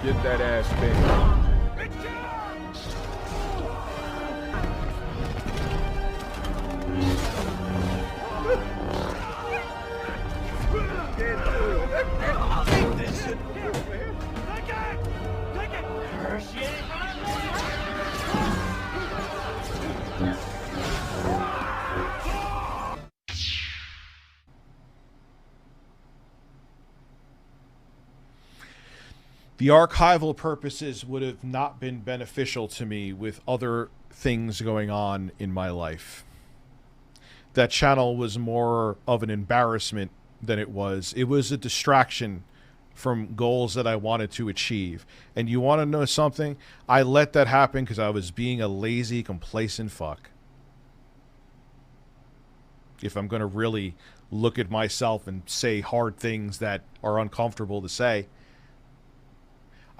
Get that ass bent. The archival purposes would have not been beneficial to me with other things going on in my life. That channel was more of an embarrassment than it was. It was a distraction from goals that I wanted to achieve. And you want to know something? I let that happen because I was being a lazy, complacent fuck. If I'm going to really look at myself and say hard things that are uncomfortable to say,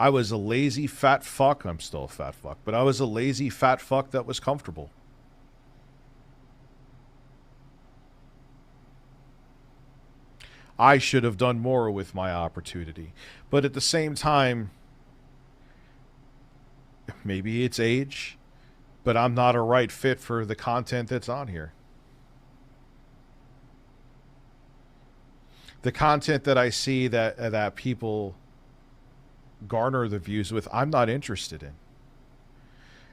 I was a lazy fat fuck. I'm still a fat fuck, but I was a lazy fat fuck that was comfortable. I should have done more with my opportunity. But at the same time, maybe it's age, but I'm not a right fit for the content that's on here. The content that I see that people garner the views with, I'm not interested in.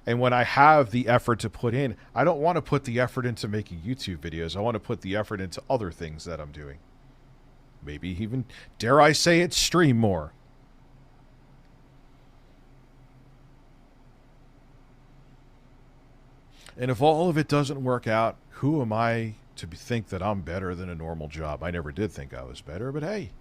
And when I have the effort to put in, I don't want to put the effort into making YouTube videos. I want to put the effort into other things that I'm doing. Maybe even, dare I say it, stream more. And if all of it doesn't work out, who am I to think that I'm better than a normal job? I never did think I was better, but hey.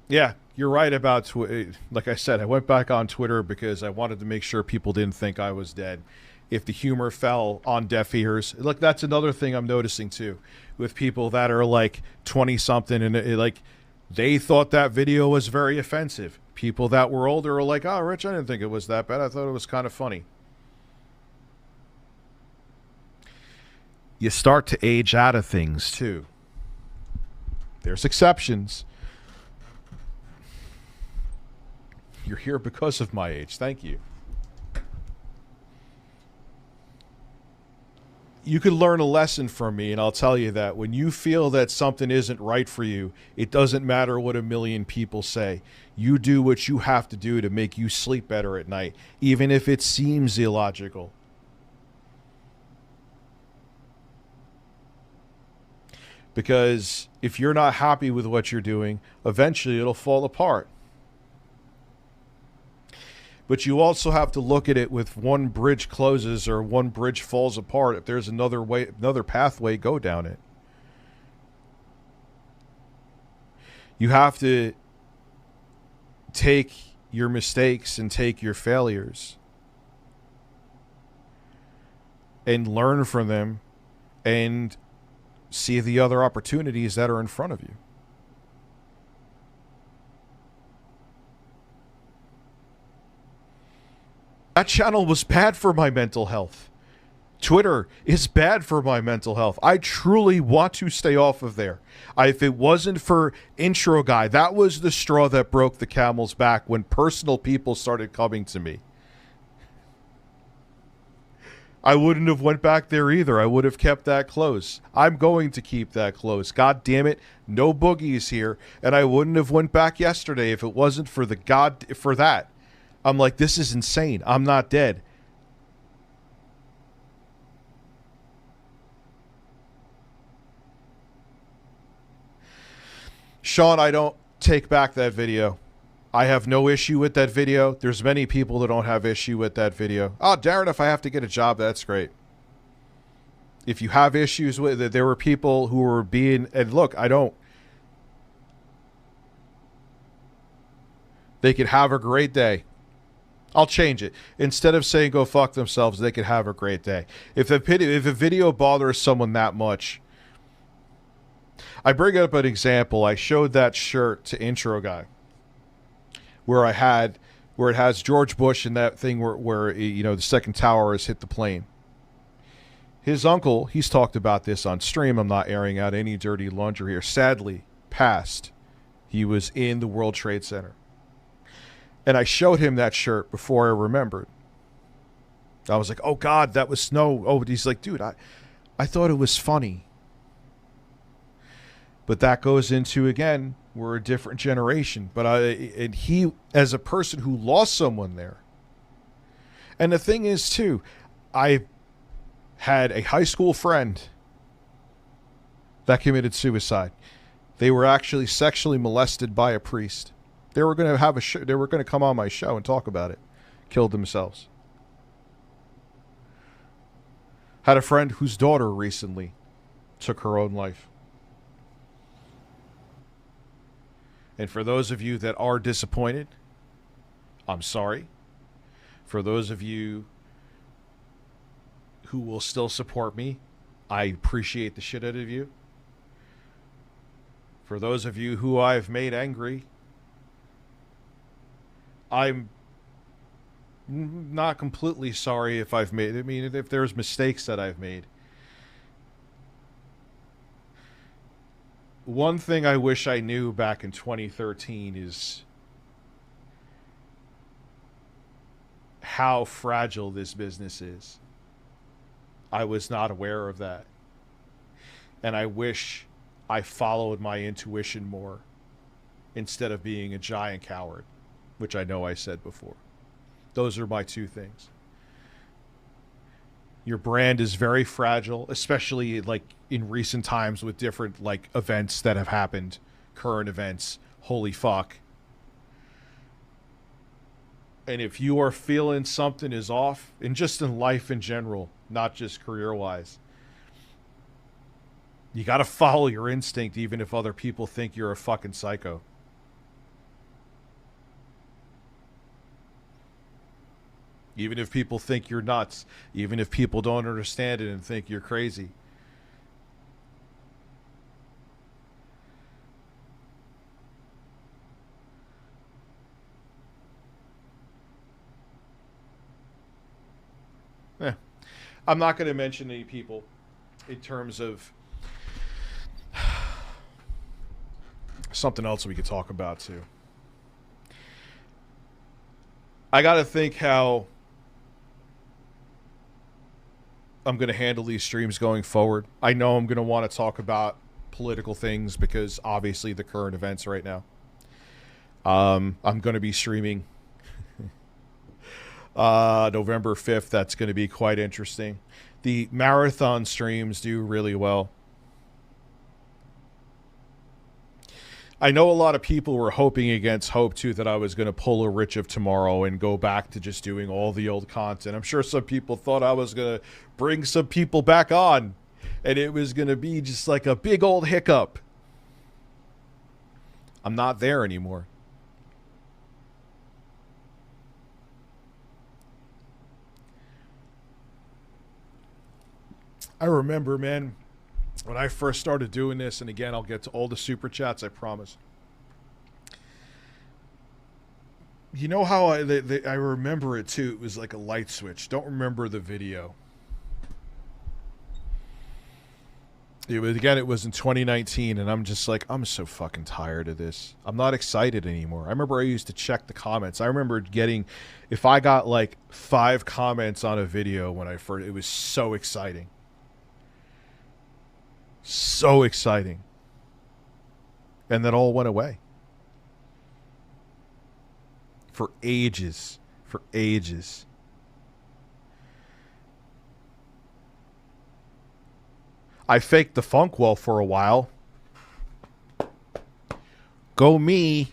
Yeah, you're right about, like I said, I went back on Twitter because I wanted to make sure people didn't think I was dead. If the humor fell on deaf ears. Look, that's another thing I'm noticing too with people that are like 20 something and like they thought that video was very offensive. People that were older are like, oh, Rich, I didn't think it was that bad. I thought it was kind of funny. You start to age out of things too. There's exceptions. You're here because of my age. Thank you. You could learn a lesson from me, and I'll tell you that when you feel that something isn't right for you, it doesn't matter what a million people say. You do what you have to do to make you sleep better at night, even if it seems illogical. Because if you're not happy with what you're doing, eventually it'll fall apart. But you also have to look at it with one bridge closes or one bridge falls apart. If there's another way, another pathway, go down it. You have to take your mistakes and take your failures and learn from them and see the other opportunities that are in front of you. That channel was bad for my mental health. Twitter is bad for my mental health. I truly want to stay off of there. If it wasn't for Intro Guy, that was the straw that broke the camel's back when personal people started coming to me. I wouldn't have went back there either. I would have kept that close. I'm going to keep that close. God damn it, no boogies here. And I wouldn't have went back yesterday if it wasn't for that. I'm like, this is insane. I'm not dead. Sean, I don't take back that video. I have no issue with that video. There's many people that don't have issue with that video. Oh, Darren, if I have to get a job, that's great. If you have issues with it, there were people who were being, and look, I don't. They could have a great day. I'll change it. Instead of saying go fuck themselves, they could have a great day. If a video bothers someone that much, I bring up an example. I showed that shirt to Intro Guy where it has George Bush and that thing where you know the second tower has hit the plane. His uncle, he's talked about this on stream. I'm not airing out any dirty laundry here. Sadly, passed. He was in the World Trade Center. And I showed him that shirt before I remembered. I was like, oh, God, that was snow. Oh, but he's like, dude, I thought it was funny. But that goes into, again, we're a different generation. But and he, as a person who lost someone there. And the thing is, too, I had a high school friend that committed suicide. They were actually sexually molested by a priest. They were going to have a show. They were going to come on my show and talk about it. Killed themselves. Had a friend whose daughter recently took her own life. And for those of you that are disappointed, I'm sorry. For those of you who will still support me, I appreciate the shit out of you. For those of you who I've made angry, I'm not completely sorry if I've made, I mean, if there's mistakes that I've made. One thing I wish I knew back in 2013 is how fragile this business is. I was not aware of that. And I wish I followed my intuition more instead of being a giant coward, which I know I said before. Those are my two things. Your brand is very fragile, especially like in recent times with different like events that have happened, current events. Holy fuck. And if you are feeling something is off, and just in life in general, not just career-wise, you got to follow your instinct even if other people think you're a fucking psycho. Even if people think you're nuts. Even if people don't understand it and think you're crazy. I'm not going to mention any people in terms of something else we could talk about too. I got to think how I'm going to handle these streams going forward. I know I'm going to want to talk about political things because obviously the current events right now. I'm going to be streaming November 5th. That's going to be quite interesting. The marathon streams do really well. I know a lot of people were hoping against hope too that I was going to pull a Rich of Tomorrow and go back to just doing all the old content. I'm sure some people thought I was going to bring some people back on and it was going to be just like a big old hiccup. I'm not there anymore. I remember, man, when I first started doing this, and again, I'll get to all the super chats, I promise. You know how I remember it too. It was like a light switch. Don't remember the video. It was in 2019, and I'm just like, I'm so fucking tired of this. I'm not excited anymore. I remember I used to check the comments. I remember getting, if I got like 5 comments on a video when I first, it was so exciting. So exciting. And that all went away. For ages. For ages. I faked the funk well for a while. Go me.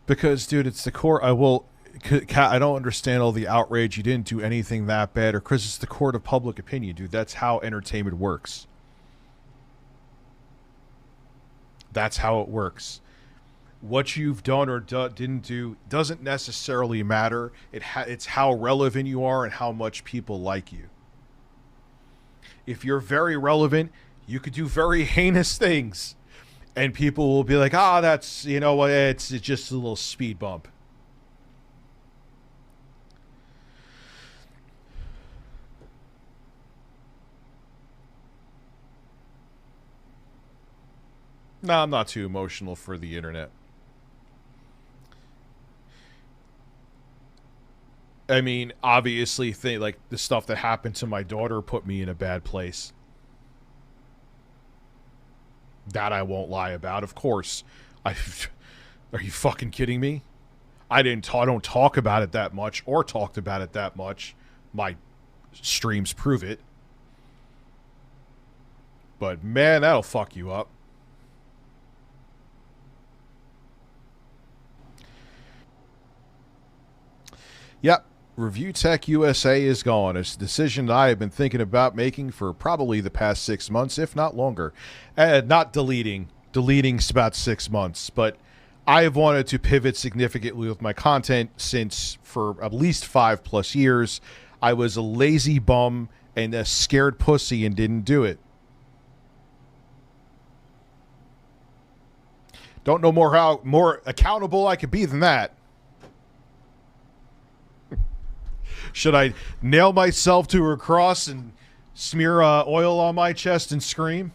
Because, dude, it's the core. I don't understand all the outrage. You didn't do anything that bad. Or because it's the court of public opinion, dude. That's how entertainment works. That's how it works. What you've done or didn't do doesn't necessarily matter. It's how relevant you are and how much people like you. If you're very relevant, You could do very heinous things. And people will be like, that's, you know what, it's just a little speed bump. No, I'm not too emotional for the internet. I mean, obviously, like the stuff that happened to my daughter put me in a bad place. That I won't lie about, of course. Are you fucking kidding me? I don't talk about it that much, or talked about it that much. My streams prove it. But man, that'll fuck you up. Yep. Reviewtechusa is gone. It's a decision that I have been thinking about making for probably the past 6 months, if not longer. Not deleting. Deleting's about 6 months, but I have wanted to pivot significantly with my content since for at least 5+ years. I was a lazy bum and a scared pussy and didn't do it. Don't know how more accountable I could be than that. Should I nail myself to a cross and smear oil on my chest and scream?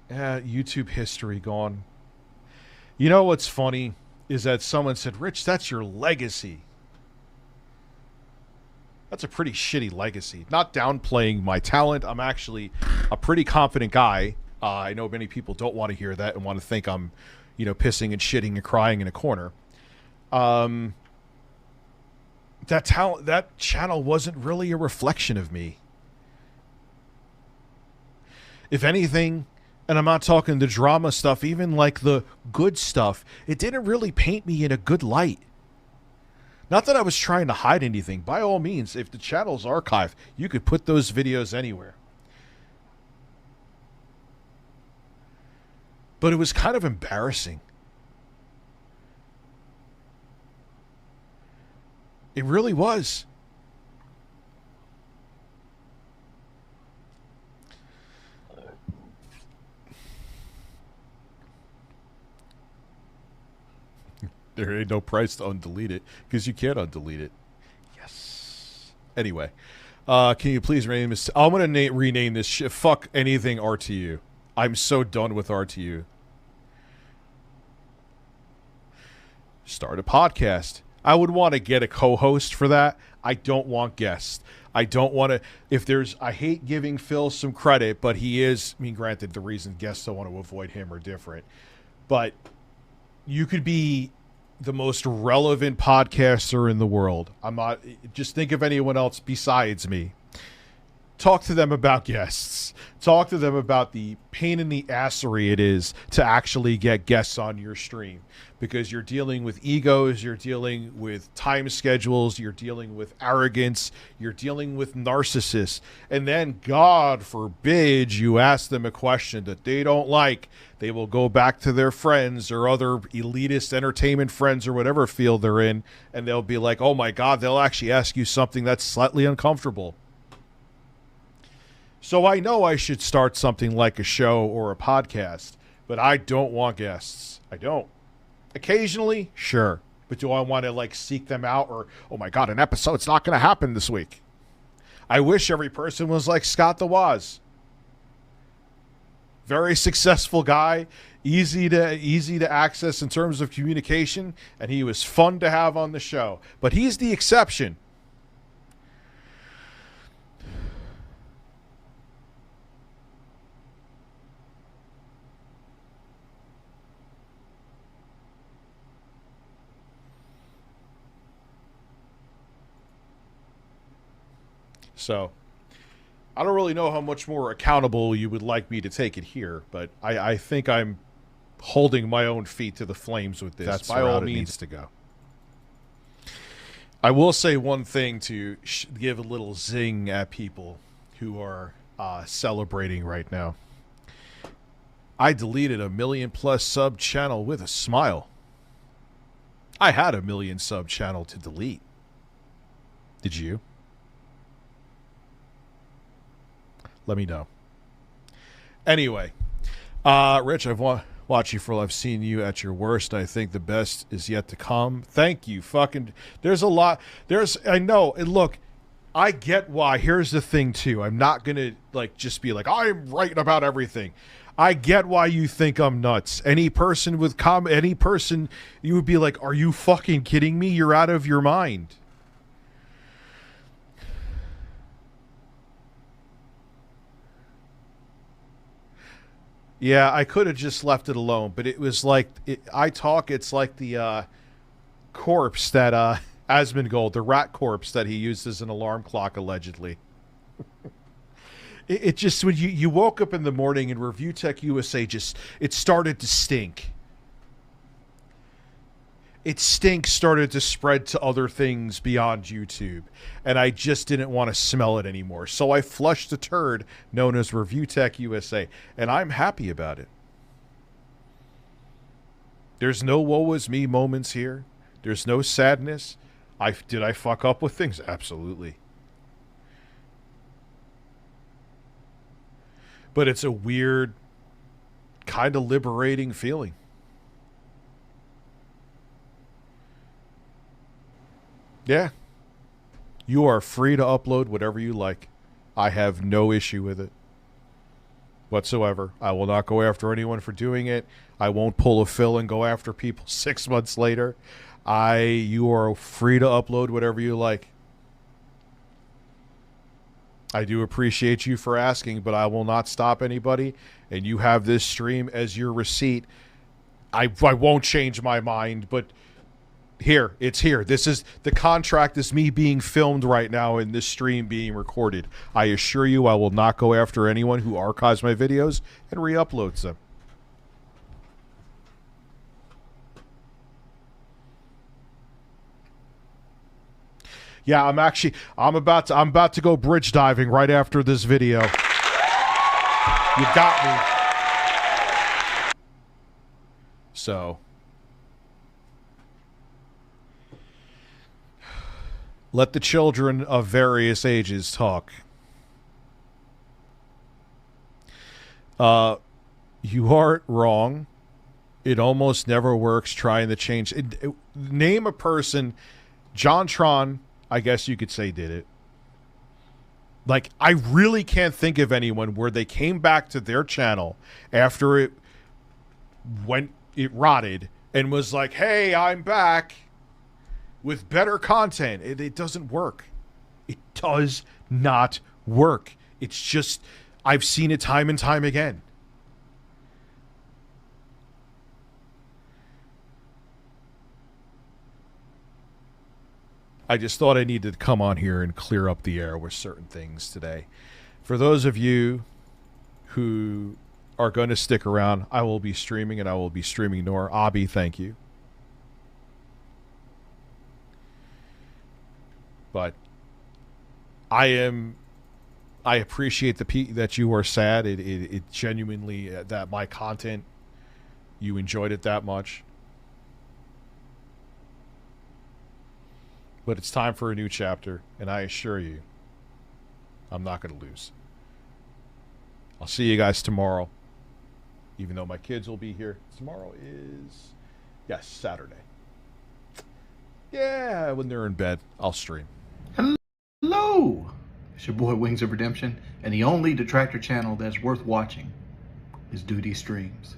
YouTube history gone. You know what's funny is that someone said, Rich, that's your legacy. That's a pretty shitty legacy. Not downplaying my talent. I'm actually a pretty confident guy. I know many people don't want to hear that and want to think I'm, pissing and shitting and crying in a corner. That channel wasn't really a reflection of me. If anything, and I'm not talking the drama stuff, even like the good stuff, it didn't really paint me in a good light. Not that I was trying to hide anything. By all means, if the channel's archived, you could put those videos anywhere. But it was kind of embarrassing. It really was. There ain't no price to undelete it because you can't undelete it. Yes. Anyway, can you please rename this? I'm going to rename this shit. Fuck anything RTU. I'm so done with RTU. Start a podcast. I would want to get a co-host for that. I don't want guests. I don't want to, I hate giving Phil some credit, but he is, granted, the reason guests don't want to avoid him are different. But you could be the most relevant podcaster in the world. Just think of anyone else besides me. Talk to them about guests. Talk to them about the pain in the assery it is to actually get guests on your stream, because you're dealing with egos, you're dealing with time schedules, you're dealing with arrogance, you're dealing with narcissists. And then, God forbid, you ask them a question that they don't like. They will go back to their friends or other elitist entertainment friends or whatever field they're in, and they'll be like, oh my God, they'll actually ask you something that's slightly uncomfortable. So I know I should start something like a show or a podcast, but I don't want guests. I don't. Occasionally, sure. But do I want to seek them out, or, oh my God, an episode's not going to happen this week? I wish every person was like Scott the Woz. Very successful guy, easy to access in terms of communication, and he was fun to have on the show. But he's the exception. So, I don't really know how much more accountable you would like me to take it here, but I think I'm holding my own feet to the flames with this. That's by all means needs to go. I will say one thing to give a little zing at people who are celebrating right now. I deleted a 1 million+ sub channel with a smile. I had a 1 million sub channel to delete. Did you? Let me know. Anyway, Rich, watched you for. I've seen you at your worst. I think the best is yet to come. Thank you. Fucking. There's a lot. I know. And look, I get why. Here's the thing too. I'm not gonna like just be like I'm right about everything. I get why you think I'm nuts. Any person you would be like, are you fucking kidding me? You're out of your mind. Yeah, I could have just left it alone, but it was like it's like the corpse that Asmongold, the rat corpse that he used as an alarm clock allegedly. It just, when you woke up in the morning and Reviewtechusa it started to stink. Its stink started to spread to other things beyond YouTube, and I just didn't want to smell it anymore. So I flushed the turd known as Reviewtechusa, and I'm happy about it. There's no woe is me moments here. There's no sadness. Did I fuck up with things? Absolutely. But it's a weird, kind of liberating feeling. Yeah. You are free to upload whatever you like. I have no issue with it whatsoever. I will not go after anyone for doing it. I won't pull a Phil and go after people 6 months later. You are free to upload whatever you like. I do appreciate you for asking, but I will not stop anybody. And you have this stream as your receipt. I won't change my mind, but it's here. This is the contract is me being filmed right now and this stream being recorded. I assure you I will not go after anyone who archives my videos and re-uploads them. Yeah, I'm about to go bridge diving right after this video. You got me. So, let the children of various ages talk. You aren't wrong. It almost never works trying to change. Name a person. JonTron, I guess you could say, did it. Like, I really can't think of anyone where they came back to their channel after it rotted and was like, hey, I'm back with better content. It doesn't work. It does not work. It's just, I've seen it time and time again. I just thought I needed to come on here and clear up the air with certain things today. For those of you who are going to stick around, I will be streaming, and I will be streaming more. Abby, thank you. But I appreciate that you are sad. It genuinely, that my content, you enjoyed it that much. But it's time for a new chapter, and I assure you, I'm not going to lose. I'll see you guys tomorrow, even though my kids will be here. Tomorrow is, yes, Saturday. Yeah, when they're in bed, I'll stream. Hello! It's your boy Wings of Redemption, and the only Detractor channel that's worth watching is Duty Streams.